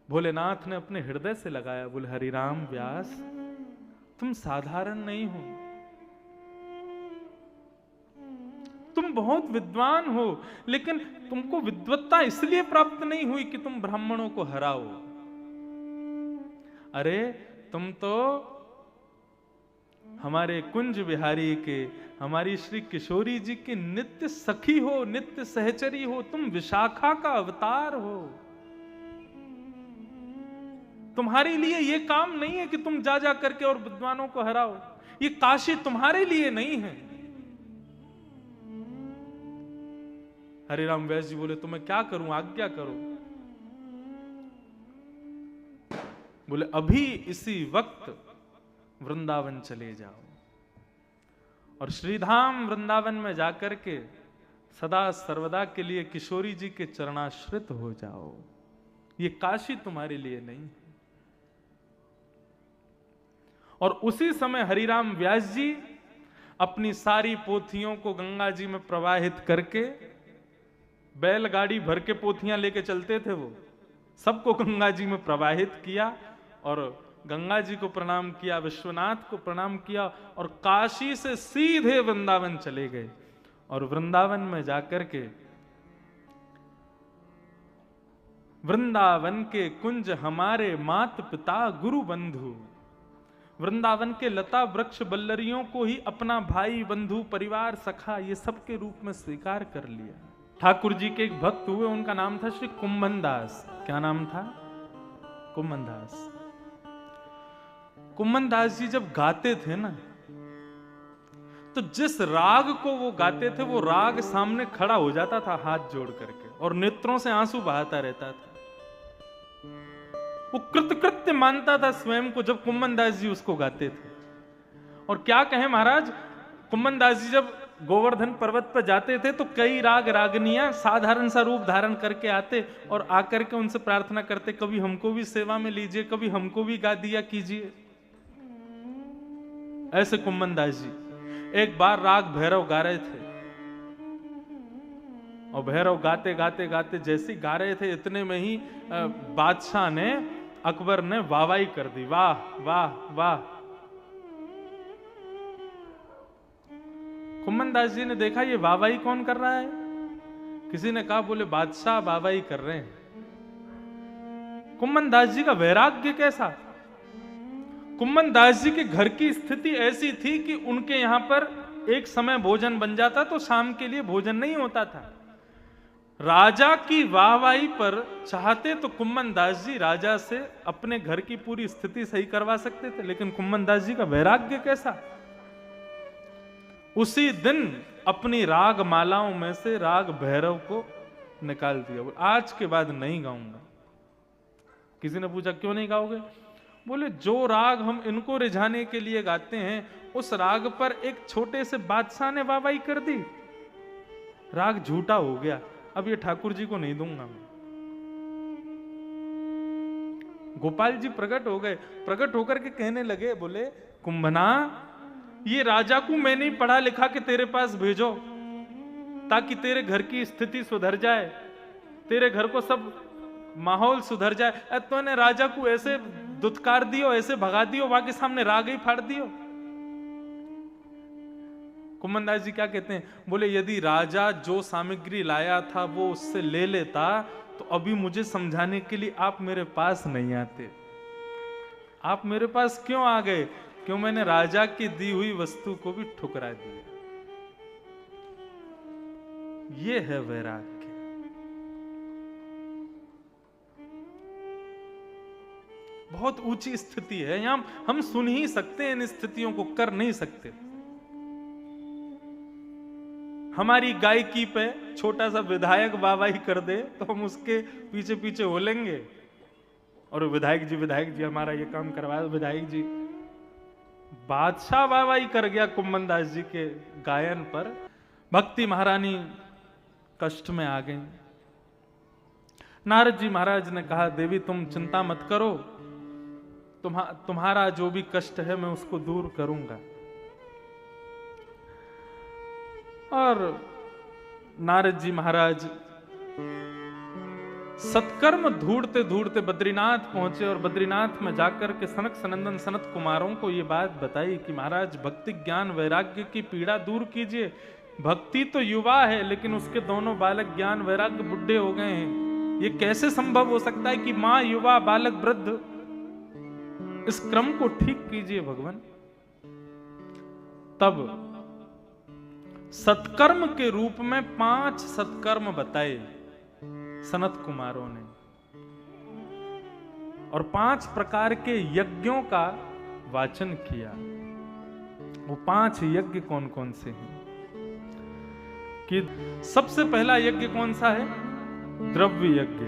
भोलेनाथ ने अपने हृदय से लगाया, बोले हरिराम व्यास तुम साधारण नहीं हो, तुम बहुत विद्वान हो, लेकिन तुमको विद्वत्ता इसलिए प्राप्त नहीं हुई कि तुम ब्राह्मणों को हराओ। अरे तुम तो हमारे कुंज बिहारी के, हमारी श्री किशोरी जी के नित्य सखी हो, नित्य सहचरी हो, तुम विशाखा का अवतार हो। तुम्हारे लिए ये काम नहीं है कि तुम जा जा करके और विद्वानों को हराओ। ये काशी तुम्हारे लिए नहीं है। हरिराम व्यास जी बोले तो मैं क्या करूं, आज्ञा करो। बोले अभी इसी वक्त वृंदावन चले जाओ और श्रीधाम वृंदावन में जाकर के सदा सर्वदा के लिए किशोरी जी के चरणाश्रित हो जाओ। ये काशी तुम्हारे लिए नहीं है। और उसी समय हरिराम व्यास जी अपनी सारी पोथियों को गंगा जी में प्रवाहित करके, बैलगाड़ी भर के पोथियां लेके चलते थे वो, सबको गंगा जी में प्रवाहित किया और गंगा जी को प्रणाम किया, विश्वनाथ को प्रणाम किया और काशी से सीधे वृंदावन चले गए। और वृंदावन में जाकर के वृंदावन के कुंज हमारे मात पिता गुरु बंधु, वृंदावन के लता वृक्ष बल्लरियों को ही अपना भाई बंधु परिवार सखा ये सब के रूप में स्वीकार कर लिया। ठाकुर जी के एक भक्त हुए, उनका नाम था श्री कुंभन दास। क्या नाम था? कुंभन दास। कुंभन दास जी जब गाते थे ना, तो जिस राग को वो गाते थे वो राग सामने खड़ा हो जाता था हाथ जोड़ करके और नेत्रों से आंसू बहाता रहता था। वो कृतकृत्य मानता था स्वयं को जब कुंभन दास जी उसको गाते थे। और क्या कहें महाराज, कुंभन दास जी जब गोवर्धन पर्वत पर जाते थे तो कई राग रागनियां साधारण सा रूप धारण करके आते और आकर के उनसे प्रार्थना करते, कभी हमको भी सेवा में लीजिए, कभी हमको भी गा दिया कीजिए। ऐसे कुंभन दास जी एक बार राग भैरव गा रहे थे और भैरव गाते गाते गाते जैसे गा रहे थे, इतने में ही बादशाह ने, अकबर ने वाहवाही कर दी, वाह वाह वाह। कुंभन दास जी ने देखा ये वाहवाही कौन कर रहा है? किसी ने कहा, बोले बादशाह वाहवाही कर रहे हैं। कुंभन दास जी का वैराग्य कैसा? कुंभन दास जी के घर की स्थिति ऐसी थी कि उनके यहां पर एक समय भोजन बन जाता तो शाम के लिए भोजन नहीं होता था। राजा की वाहवाही पर चाहते तो कुंभन दास जी राजा से अपने घर की पूरी स्थिति सही करवा सकते थे, लेकिन कुंभन दास जी का वैराग्य कैसा? उसी दिन अपनी राग मालाओं में से राग भैरव को निकाल दिया। आज के बाद नहीं गाऊंगा। किसी ने पूछा क्यों नहीं गाओगे? बोले जो राग हम इनको रिझाने के लिए गाते हैं, उस राग पर एक छोटे से बादशाह ने वाहवाही कर दी, राग झूठा हो गया। अब ये ठाकुर जी को नहीं दूंगा मैं। गोपाल जी प्रकट हो गए, प्रकट होकर के कहने लगे, बोले कुंभना, ये राजा को मैं नहीं पढ़ा लिखा के तेरे पास भेजो ताकि तेरे घर की स्थिति सुधर जाए, तेरे घर को सब माहौल सुधर जाए। तूने राजा को ऐसे दुत्कार दियो, ऐसे भगा दियो, वहां के सामने राग ही फाड़ दियो। कुंभन दास जी क्या कहते हैं? बोले यदि राजा जो सामग्री लाया था वो उससे ले लेता तो अभी मुझे समझाने के लिए आप मेरे पास नहीं आते। आप मेरे पास क्यों आ गए? क्यों मैंने राजा की दी हुई वस्तु को भी ठुकरा दिया। ये है वैराग्य। बहुत ऊंची स्थिति है, यहां हम सुन ही सकते हैं, इन स्थितियों को कर नहीं सकते। हमारी गायकी पे छोटा सा विधायक वाहवाही कर दे तो हम उसके पीछे पीछे होलेंगे और विधायक जी हमारा ये काम करवाया, विधायक जी। बादशाह वाहवाही कर गया कुंभन दास जी के गायन पर, भक्ति महारानी कष्ट में आ गई। नारद जी महाराज ने कहा, देवी तुम चिंता मत करो, तुम्हारा जो भी कष्ट है मैं उसको दूर करूंगा। और नारद जी महाराज सत्कर्म ढूंढते ढूंढते बद्रीनाथ पहुंचे और बद्रीनाथ में जाकर के सनक सनंदन सनत कुमारों को ये बात बताई कि महाराज भक्ति ज्ञान वैराग्य की पीड़ा दूर कीजिए, भक्ति तो युवा है, लेकिन उसके दोनों बालक ज्ञान वैराग्य बुढ़े हो गए हैं। ये कैसे संभव हो सकता है कि मां युवा बालक वृद्ध? इस क्रम को ठीक कीजिए भगवान। तब सत्कर्म के रूप में 5 सत्कर्म बताए सनत कुमारों ने, और 5 प्रकार के यज्ञों का वाचन किया। वो 5 यज्ञ कौन कौन से हैं? कि सबसे पहला यज्ञ कौन सा है? द्रव्य यज्ञ।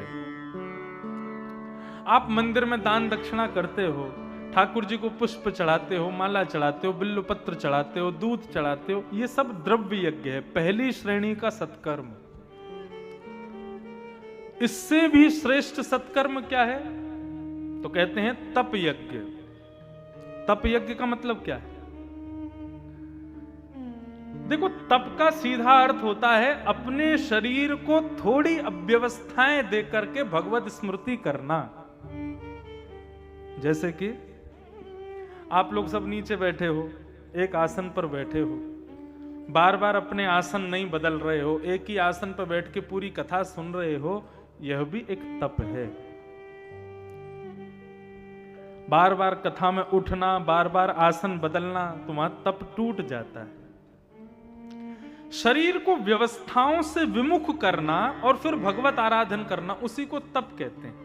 आप मंदिर में दान दक्षिणा करते हो, ठाकुर जी को पुष्प चढ़ाते हो, माला चढ़ाते हो, बिल्व पत्र चढ़ाते हो, दूध चढ़ाते हो, ये सब द्रव्य यज्ञ है, पहली श्रेणी का सत्कर्म। इससे भी श्रेष्ठ सत्कर्म क्या है? तो कहते हैं तप यज्ञ। तप यज्ञ का मतलब क्या है? देखो, तप का सीधा अर्थ होता है अपने शरीर को थोड़ी अव्यवस्थाएं देकर के भगवत स्मृति करना। जैसे कि आप लोग सब नीचे बैठे हो, एक आसन पर बैठे हो, बार बार अपने आसन नहीं बदल रहे हो, एक ही आसन पर बैठ के पूरी कथा सुन रहे हो, यह भी एक तप है। बार बार कथा में उठना, बार बार आसन बदलना, तुम्हारा तप टूट जाता है। शरीर को व्यवस्थाओं से विमुख करना और फिर भगवत आराधन करना, उसी को तप कहते हैं।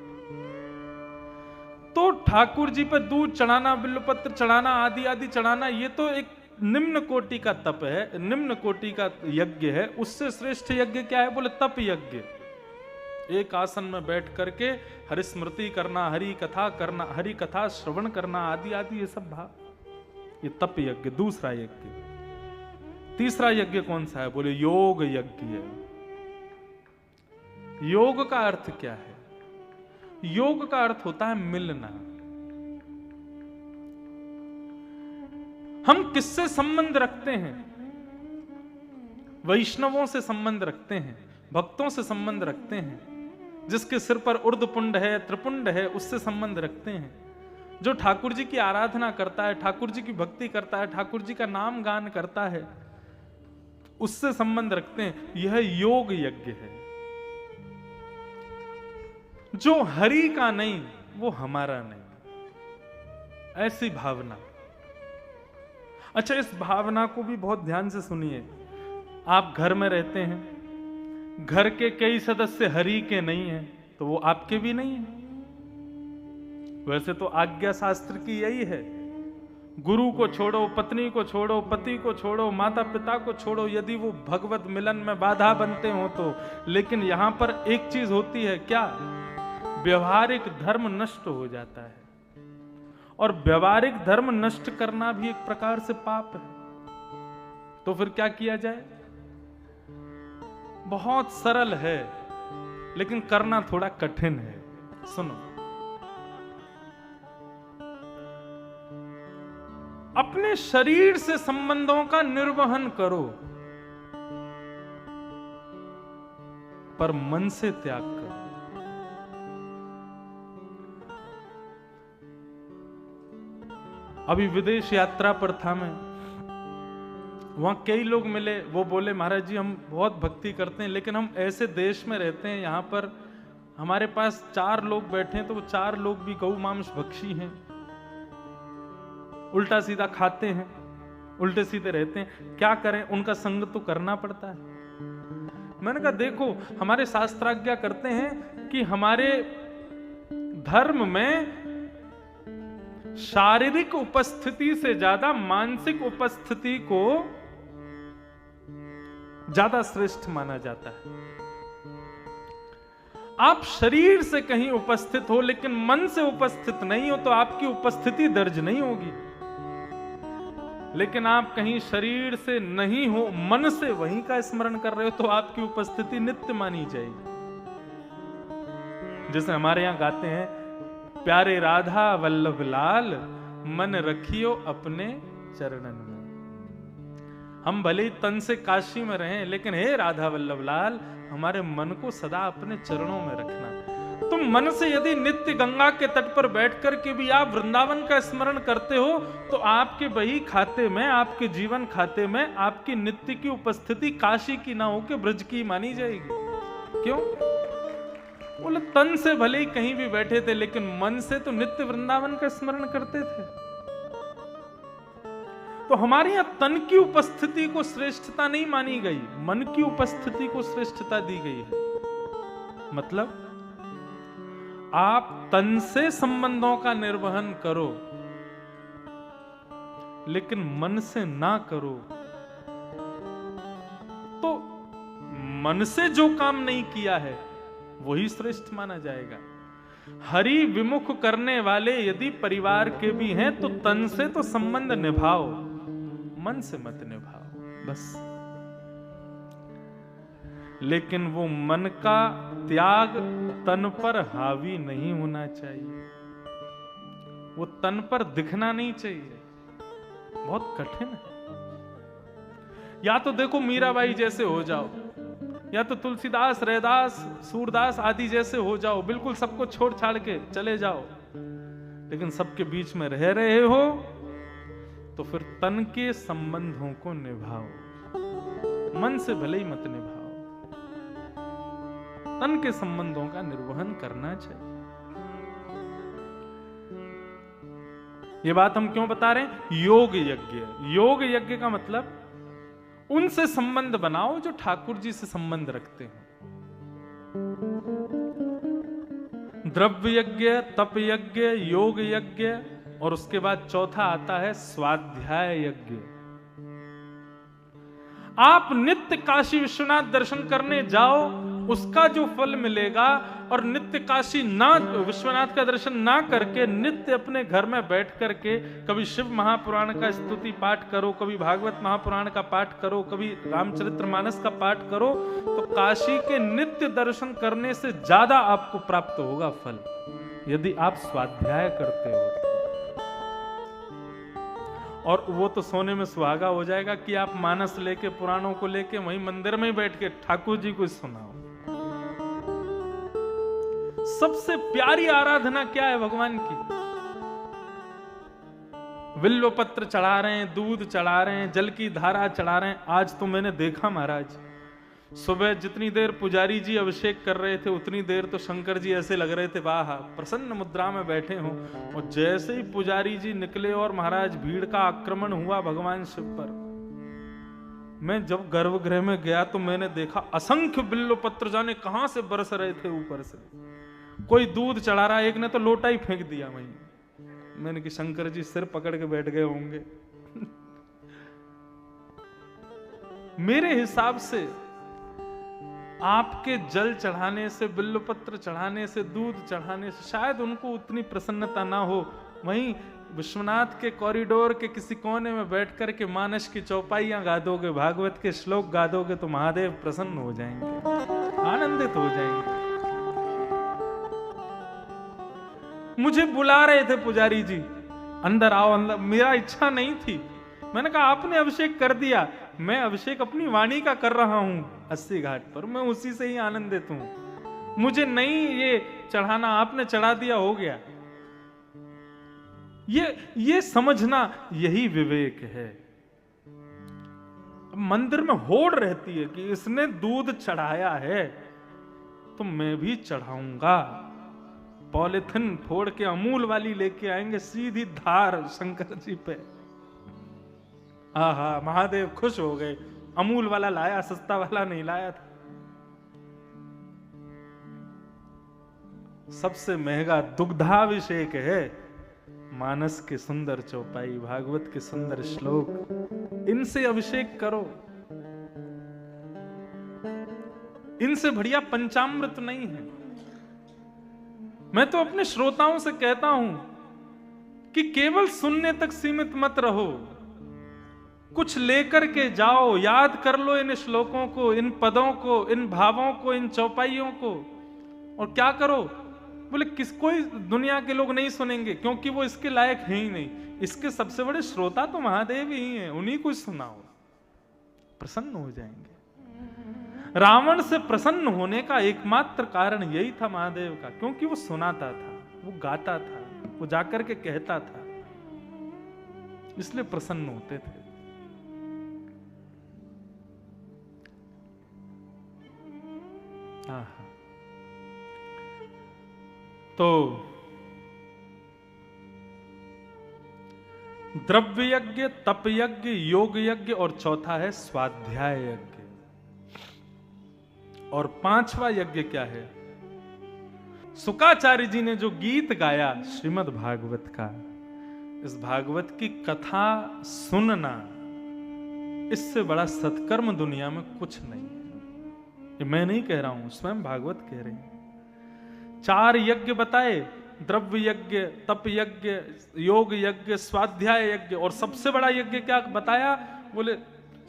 तो ठाकुर जी पर दूध चढ़ाना, बिल्वपत्र चढ़ाना, आदि आदि चढ़ाना, ये तो एक निम्न कोटि का तप है, निम्न कोटि का यज्ञ है। उससे श्रेष्ठ यज्ञ क्या है? बोले तप यज्ञ। एक आसन में बैठ करके हरि स्मृति करना, हरि कथा करना, हरि कथा श्रवण करना, आदि आदि ये सब भाव, ये तप यज्ञ। दूसरा यज्ञ। तीसरा यज्ञ कौन सा है? बोले योग यज्ञ है। योग का अर्थ क्या है? योग का अर्थ होता है मिलना। हम किससे संबंध रखते हैं? वैष्णवों से संबंध रखते हैं, भक्तों से संबंध रखते हैं। जिसके सिर पर उर्ध्वपुंड है, त्रिपुंड है, उससे संबंध रखते हैं। जो ठाकुर जी की आराधना करता है, ठाकुर जी की भक्ति करता है, ठाकुर जी का नाम गान करता है, उससे संबंध रखते हैं। यह योग यज्ञ है। जो हरि का नहीं, वो हमारा नहीं, ऐसी भावना। अच्छा, इस भावना को भी बहुत ध्यान से सुनिए। आप घर में रहते हैं, घर के कई सदस्य हरि के नहीं हैं, तो वो आपके भी नहीं हैं। वैसे तो आज्ञा शास्त्र की यही है, गुरु को छोड़ो, पत्नी को छोड़ो, पति को छोड़ो, माता पिता को छोड़ो, यदि वो भगवत मिलन में बाधा बनते हो तो। लेकिन यहां पर एक चीज होती है, क्या? व्यवहारिक धर्म नष्ट हो जाता है, और व्यवहारिक धर्म नष्ट करना भी एक प्रकार से पाप है। तो फिर क्या किया जाए? बहुत सरल है, लेकिन करना थोड़ा कठिन है। सुनो, अपने शरीर से संबंधों का निर्वहन करो, पर मन से त्याग करो। अभी विदेश यात्रा पर था मैं, वहां कई लोग मिले। वो बोले, महाराज जी हम बहुत भक्ति करते हैं, लेकिन हम ऐसे देश में रहते हैं, यहाँ पर हमारे पास 4 लोग बैठे हैं, तो वो 4 लोग भी गौ मांस भक्षी हैं, उल्टा सीधा खाते हैं, उल्टे सीधे रहते हैं। क्या करें? उनका संग तो करना पड़ता है। मैंने कहा देखो, हमारे शास्त्राज्ञा करते हैं कि हमारे धर्म में शारीरिक उपस्थिति से ज्यादा मानसिक उपस्थिति को ज्यादा श्रेष्ठ माना जाता है। आप शरीर से कहीं उपस्थित हो, लेकिन मन से उपस्थित नहीं हो, तो आपकी उपस्थिति दर्ज नहीं होगी। लेकिन आप कहीं शरीर से नहीं हो, मन से वहीं का स्मरण कर रहे हो, तो आपकी उपस्थिति नित्य मानी जाएगी। जैसे हमारे यहां गाते हैं, प्यारे राधा वल्लभ लाल, मन रखियो अपने चरणन में। हम भले ही तन से काशी में रहें, लेकिन हे राधा वल्लभ लाल, हमारे मन को सदा अपने चरणों में रखना। तुम मन से यदि नित्य गंगा के तट पर बैठ कर के भी आप वृंदावन का स्मरण करते हो तो आपके बही खाते में, आपके जीवन खाते में आपकी नित्य की उपस्थिति काशी की ना हो के ब्रज की मानी जाएगी। क्यों? बोले तन से भले ही कहीं भी बैठे थे लेकिन मन से तो नित्य वृंदावन का स्मरण करते थे। तो हमारे यहां तन की उपस्थिति को श्रेष्ठता नहीं मानी गई, मन की उपस्थिति को श्रेष्ठता दी गई है। मतलब आप तन से संबंधों का निर्वहन करो लेकिन मन से ना करो, तो मन से जो काम नहीं किया है वही श्रेष्ठ माना जाएगा। हरि विमुख करने वाले यदि परिवार के भी हैं तो तन से तो संबंध निभाओ, मन से मत निभाओ बस। लेकिन वो मन का त्याग तन पर हावी नहीं होना चाहिए, वो तन पर दिखना नहीं चाहिए। बहुत कठिन है। या तो देखो मीराबाई जैसे हो जाओ, या तो तुलसीदास, रैदास, सूरदास आदि जैसे हो जाओ, बिल्कुल सबको छोड़ छाड़ के चले जाओ। लेकिन सबके बीच में रह रहे हो तो फिर तन के संबंधों को निभाओ, मन से भले ही मत निभाओ। तन के संबंधों का निर्वहन करना चाहिए। ये बात हम क्यों बता रहे हैं? योग यज्ञ, योग यज्ञ का मतलब उनसे संबंध बनाओ जो ठाकुर जी से संबंध रखते हैं। द्रव्य यज्ञ, तप यज्ञ, योग यज्ञ, और उसके बाद चौथा आता है स्वाध्याय यज्ञ। आप नित्य काशी विश्वनाथ दर्शन करने जाओ, उसका जो फल मिलेगा, और नित्य काशी ना विश्वनाथ का दर्शन ना करके नित्य अपने घर में बैठ करके कभी शिव महापुराण का स्तुति पाठ करो, कभी भागवत महापुराण का पाठ करो, कभी रामचरितमानस का पाठ करो, तो काशी के नित्य दर्शन करने से ज्यादा आपको प्राप्त होगा फल, यदि आप स्वाध्याय करते हो। और वो तो सोने में सुहागा हो जाएगा कि आप मानस लेके, पुराणों को लेके वहीं मंदिर में बैठ के ठाकुर जी को सुनाओ। सबसे प्यारी आराधना क्या है भगवान की? बिल्व पत्र चढ़ा रहे हैं, दूध चढ़ा रहे हैं, जल की धारा चढ़ा रहे हैं। आज तो मैंने देखा महाराज, सुबह जितनी देर पुजारी जी अभिषेक कर रहे थे उतनी देर तो शंकर जी ऐसे लग रहे थे वाह प्रसन्न मुद्रा में बैठे हों, और जैसे ही पुजारी जी निकले और महाराज भीड़ का आक्रमण हुआ भगवान शिव पर। मैं जब गर्भगृह में गया तो मैंने देखा असंख्य बिल्व पत्र जाने कहां से बरस रहे थे ऊपर से। कोई दूध चढ़ा रहा, एक ने तो लोटा ही फेंक दिया वहीं। मैंने कि शंकर जी सिर पकड़ के बैठ गए होंगे। मेरे हिसाब से आपके जल चढ़ाने से, बिल्व पत्र चढ़ाने से, दूध चढ़ाने से शायद उनको उतनी प्रसन्नता ना हो। वहीं विश्वनाथ के कॉरिडोर के किसी कोने में बैठ कर के मानस की चौपाइयां गा दोगे, भागवत के श्लोक गा दोगे तो महादेव प्रसन्न हो जाएंगे, आनंदित हो जाएंगे। मुझे बुला रहे थे पुजारी जी, अंदर आओ अंदर। मेरा इच्छा नहीं थी, मैंने कहा आपने अभिषेक कर दिया, मैं अभिषेक अपनी वाणी का कर रहा हूं 80 घाट पर, मैं उसी से ही आनंदित हूं, मुझे नहीं ये चढ़ाना, आपने चढ़ा दिया हो गया। ये समझना यही विवेक है। मंदिर में होड़ रहती है कि इसने दूध चढ़ाया है तो मैं भी चढ़ाऊंगा। पॉलिथिन फोड़ के अमूल वाली लेके आएंगे, सीधी धार शंकर जी पे। आहा, महादेव खुश हो गए, अमूल वाला लाया, सस्ता वाला नहीं लाया था। सबसे महंगा दुग्धाभिषेक है मानस के सुंदर चौपाई, भागवत के सुंदर श्लोक, इनसे अभिषेक करो। इनसे बढ़िया पंचामृत नहीं है। मैं तो अपने श्रोताओं से कहता हूं कि केवल सुनने तक सीमित मत रहो, कुछ लेकर के जाओ, याद कर लो इन श्लोकों को, इन पदों को, इन भावों को, इन चौपाइयों को। और क्या करो? बोले कोई दुनिया के लोग नहीं सुनेंगे क्योंकि वो इसके लायक है ही नहीं। इसके सबसे बड़े श्रोता तो महादेव ही हैं, उन्हीं को सुनाओ, प्रसन्न हो जाएंगे। रावण से प्रसन्न होने का एकमात्र कारण यही था महादेव का, क्योंकि वो सुनाता था, वो गाता था, वो जाकर के कहता था, इसलिए प्रसन्न होते थे। तो द्रव्य यज्ञ, तप यज्ञ, योग यज्ञ और चौथा है स्वाध्याय यज्ञ। और पांचवा यज्ञ क्या है? शुकाचार्य जी ने जो गीत गाया श्रीमद् भागवत का, इस भागवत की कथा सुनना, इससे बड़ा सत्कर्म दुनिया में कुछ नहीं है। ये मैं नहीं कह रहा हूं, स्वयं भागवत कह रहे हैं। 4 यज्ञ बताए, द्रव्य यज्ञ, तप यज्ञ, योग यज्ञ, स्वाध्याय यज्ञ, और सबसे बड़ा यज्ञ क्या बताया? बोले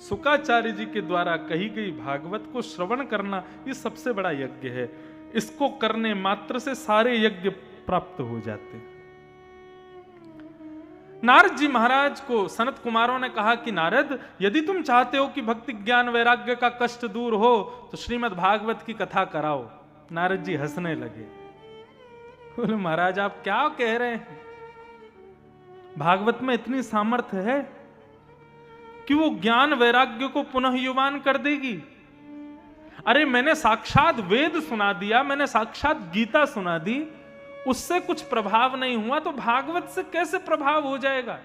शुकाचार्य जी के द्वारा कही गई भागवत को श्रवण करना, ये सबसे बड़ा यज्ञ है। इसको करने मात्र से सारे यज्ञ प्राप्त हो जाते। नारद जी महाराज को सनत कुमारों ने कहा कि नारद, यदि तुम चाहते हो कि भक्ति ज्ञान वैराग्य का कष्ट दूर हो तो श्रीमद् भागवत की कथा कराओ। नारद जी हंसने लगे, बोले महाराज आप क्या कह रहे हैं? भागवत में इतनी सामर्थ्य है कि वो ज्ञान वैराग्य को पुनः युवान कर देगी। अरे मैंने साक्षात वेद सुना दिया, मैंने साक्षात गीता सुना दी, उससे कुछ प्रभाव नहीं हुआ तो भागवत से कैसे प्रभाव हो जाएगा?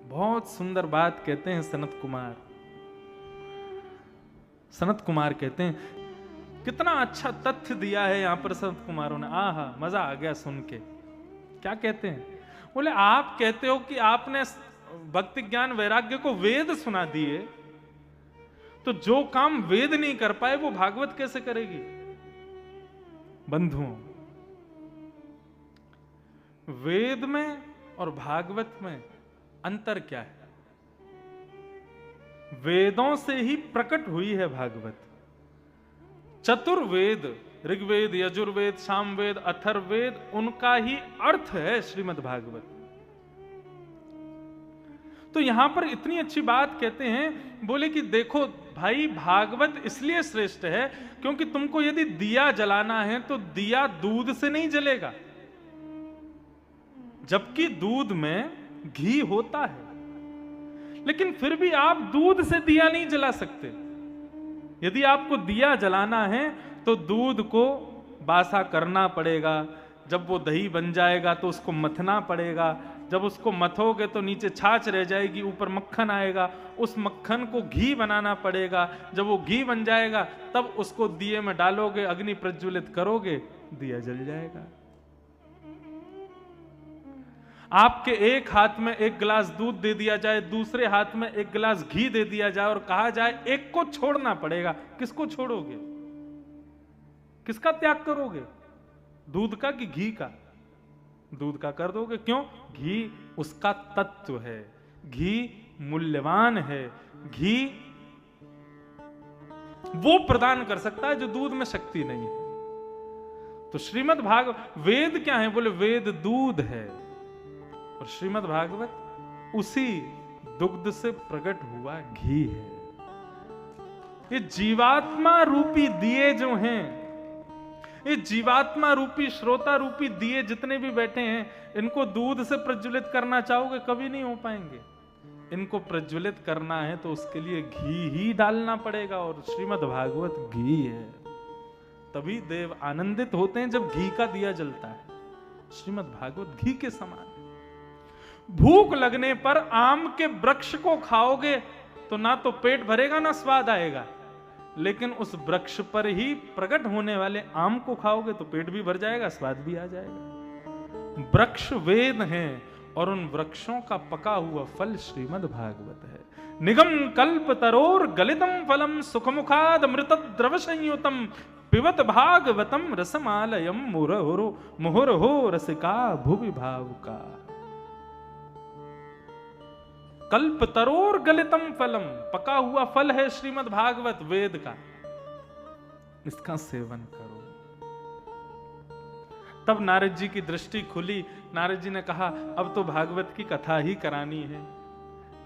बहुत सुंदर बात कहते हैं सनत कुमार। सनत कुमार कहते हैं, कितना अच्छा तथ्य दिया है यहां पर सनत कुमारों ने, आहा मजा आ गया सुन के। क्या कहते हैं? बोले आप कहते हो कि आपने भक्ति ज्ञान वैराग्य को वेद सुना दिए, तो जो काम वेद नहीं कर पाए वो भागवत कैसे करेगी? बंधुओं, वेद में और भागवत में अंतर क्या है? वेदों से ही प्रकट हुई है भागवत। चतुर्वेद, ऋग्वेद, यजुर्वेद, सामवेद, अथर्ववेद, उनका ही अर्थ है श्रीमद् भागवत। तो यहां पर इतनी अच्छी बात कहते हैं, बोले कि देखो भाई, भागवत इसलिए श्रेष्ठ है क्योंकि तुमको यदि दिया जलाना है तो दिया दूध से नहीं जलेगा, जबकि दूध में घी होता है, लेकिन फिर भी आप दूध से दिया नहीं जला सकते। यदि आपको दिया जलाना है तो दूध को बासा करना पड़ेगा, जब वो दही बन जाएगा तो उसको मथना पड़ेगा, जब उसको मथोगे तो नीचे छाछ रह जाएगी, ऊपर मक्खन आएगा, उस मक्खन को घी बनाना पड़ेगा, जब वो घी बन जाएगा तब उसको दिए में डालोगे, अग्नि प्रज्वलित करोगे, दिया जल जाएगा। आपके एक हाथ में एक गिलास दूध दे दिया जाए, दूसरे हाथ में एक गिलास घी दे दिया जाए और कहा जाए एक को छोड़ना पड़ेगा, किसको छोड़ोगे? किसका त्याग करोगे? दूध का कि घी का? दूध का कर दोगे। क्यों? घी उसका तत्व है, घी मूल्यवान है, घी वो प्रदान कर सकता है जो दूध में शक्ति नहीं है। तो श्रीमद् भागवत, वेद क्या है? बोले वेद दूध है, और श्रीमद् भागवत उसी दुग्ध से प्रकट हुआ घी है। ये जीवात्मा रूपी दिए जो हैं, ये जीवात्मा रूपी, श्रोता रूपी दिए जितने भी बैठे हैं, इनको दूध से प्रज्वलित करना चाहोगे कभी नहीं हो पाएंगे। इनको प्रज्वलित करना है तो उसके लिए घी ही डालना पड़ेगा, और श्रीमद् भागवत घी है। तभी देव आनंदित होते हैं जब घी का दिया जलता है। श्रीमद् भागवत घी के समान। भूख लगने पर आम के वृक्ष को खाओगे तो ना तो पेट भरेगा ना स्वाद आएगा, लेकिन उस वृक्ष पर ही प्रकट होने वाले आम को खाओगे तो पेट भी भर जाएगा, स्वाद भी आ जाएगा। वृक्ष वेद हैं और उन वृक्षों का पका हुआ फल श्रीमद् भागवत है। निगम कल्प तरोर गलितम फलम सुखमुखाद अमृत द्रव संयुतम पिबत भागवतम रसमालयम मुहुरहो रसिका भुवि भावुका। कल्प तरोर गलितम फलम, पका हुआ फल है श्रीमद् भागवत वेद का, इसका सेवन करो। तब नारद जी की दृष्टि खुली। नारद जी ने कहा अब तो भागवत की कथा ही करानी है,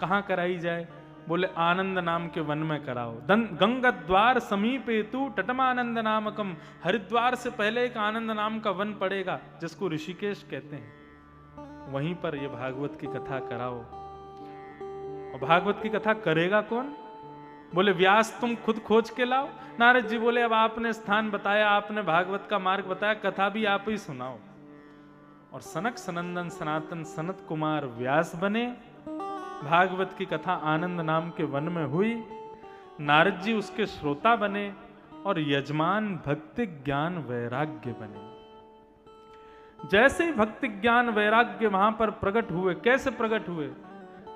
कहां कराई जाए? बोले आनंद नाम के वन में कराओ। गंगा द्वार समीपे तू तटमानंद नामकम, हरिद्वार से पहले एक आनंद नाम का वन पड़ेगा जिसको ऋषिकेश कहते हैं, वहीं पर ये भागवत की कथा कराओ। और भागवत की कथा करेगा कौन? बोले व्यास तुम खुद खोज के लाओ। नारद जी बोले अब आपने स्थान बताया, आपने भागवत का मार्ग बताया, कथा भी आप ही सुनाओ। और सनक सनंदन सनातन सनत कुमार व्यास बने। भागवत की कथा आनंद नाम के वन में हुई। नारद जी उसके श्रोता बने और यजमान भक्ति ज्ञान वैराग्य बने। जैसे ही भक्ति ज्ञान वैराग्य वहां पर प्रकट हुए, कैसे प्रकट हुए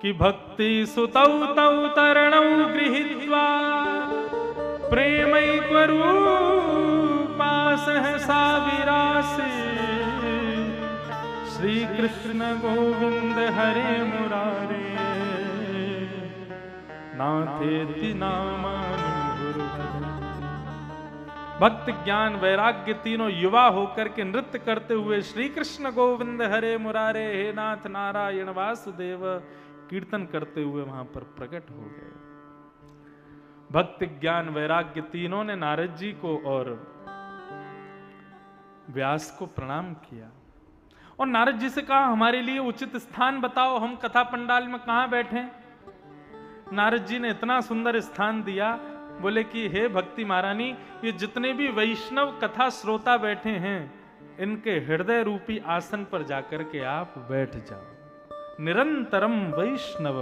कि भक्ति सुतौ तौ तरणौ गृहीत्वा प्रेमैक रूपा सहसा विरासे श्री कृष्ण गोविंद हरे मुरारे नाथेति नामानि गुरुपदे। भक्ति ज्ञान वैराग्य तीनों युवा होकर के नृत्य करते हुए श्री कृष्ण गोविंद हरे मुरारे हे नाथ नारायण वासुदेव कीर्तन करते हुए वहां पर प्रकट हो गए। भक्ति ज्ञान वैराग्य तीनों ने नारद जी को और व्यास को प्रणाम किया और नारद जी से कहा हमारे लिए उचित स्थान बताओ, हम कथा पंडाल में कहां बैठे। नारद जी ने इतना सुंदर स्थान दिया, बोले कि हे भक्ति महारानी, ये जितने भी वैष्णव कथा श्रोता बैठे हैं इनके हृदय रूपी आसन पर जाकर के आप बैठ जाओ। निरंतरम वैष्णव